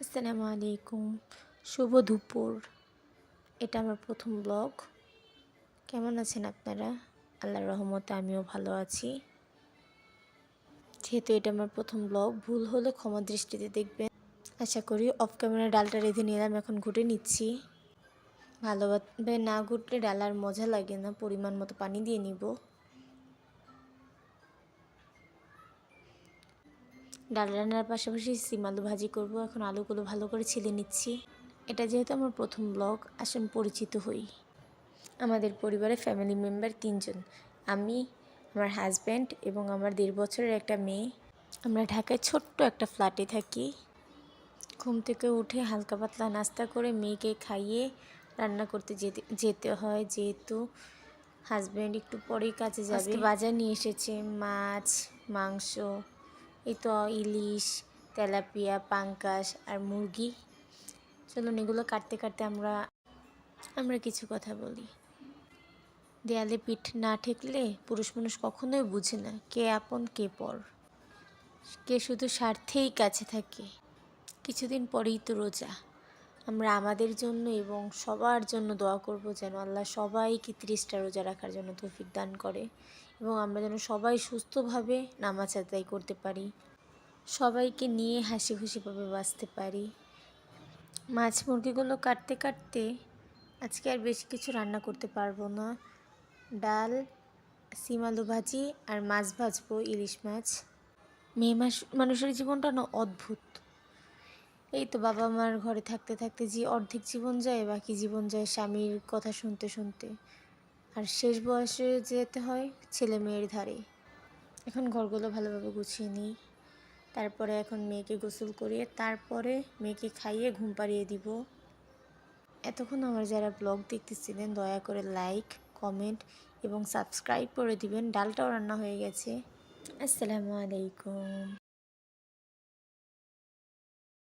আসসালামু আলাইকুম, শুভ দুপুর। এটা আমার প্রথম ব্লগ। কেমন আছেন আপনারা? আল্লাহর রহমতে আমিও ভালো আছি। যেহেতু এটা আমার প্রথম ব্লগ, ভুল হলে ক্ষমা দৃষ্টিতে দেখবেন। আশা করি অফ ক্যামেরা ডালটা রেঁধে নিলাম, এখন ঘুটে নিচ্ছি। ভালোভাবে না ঘুটলে ডাল আর মজা লাগে না। পরিমাণ মতো পানি দিয়ে নিব। ডাল রান্নার পাশাপাশি সিম আলু ভাজি করব। এখন আলুগুলো ভালো করে ছিলে নিচ্ছি। এটা যেহেতু আমার প্রথম ব্লগ, আসুন পরিচিত হই। আমাদের পরিবারে ফ্যামিলি মেম্বার ৩ জন। আমি, আমার হাজব্যান্ড এবং আমার ১.৫ বছরের একটা মেয়ে। আমরা ঢাকায় ছোট্ট একটা ফ্ল্যাটে থাকি। ঘুম থেকে উঠে হালকা পাতলা নাস্তা করে মেয়েকে খাইয়ে রান্না করতে যেতে হয়, যেহেতু হাজব্যান্ড একটু পরেই কাজে যাবে। আজকে বাজার নিয়ে এসেছে মাছ, মাংস, এই তো ইলিশ, তেলাপিয়া, পাঙ্গাস আর মুরগি। চলুন এগুলো কাটতে কাটতে আমরা কিছু কথা বলি। দেয়ালে পিঠ না ঠেকলে পুরুষ মানুষ কখনোই বুঝে না কে আপন কে পর, কে শুধু স্বার্থেই কাছে থাকে। কিছুদিন পরেই তো রোজা। আমরা আমাদের জন্য এবং সবার জন্য দোয়া করব যেন আল্লাহ সবাইকে 30টা রোজা রাখার জন্য তৌফিক দান করে এবং আমরা যেন সবাই সুস্থভাবে নামাজ আদায় করতে পারি, সবাইকে নিয়ে হাসি খুশিভাবে বাঁচতে পারি। মাছ মুরগিগুলো কাটতে কাটতে আজকে আর বেশি কিছু রান্না করতে পারবো না। ডাল, সিম আলু ভাজি আর মাছ ভাজবো, ইলিশ মাছ। মেয়ে মানুষের জীবনটা না অদ্ভুত। এই তো বাবা মার ঘরে থাকতে থাকতে যে অর্ধেক জীবন যায়, বাকি জীবন যায় স্বামীর কথা শুনতে শুনতে। আর শেষ বয়সে যেতে হয় ছেলে মেয়ের ধারে। এখন ঘরগুলো ভালোভাবে গুছিয়ে নিই। তারপরে এখন মেয়েকে গোসল করিয়ে তারপরে মেয়েকে খাইয়ে ঘুম পাড়িয়ে দিব। এতক্ষণ আমার যারা ব্লগ দেখতেছিলেন দয়া করে লাইক, কমেন্ট এবং সাবস্ক্রাইব করে দিবেন। ডালটাও রান্না হয়ে গেছে। আসসালামু আলাইকুম।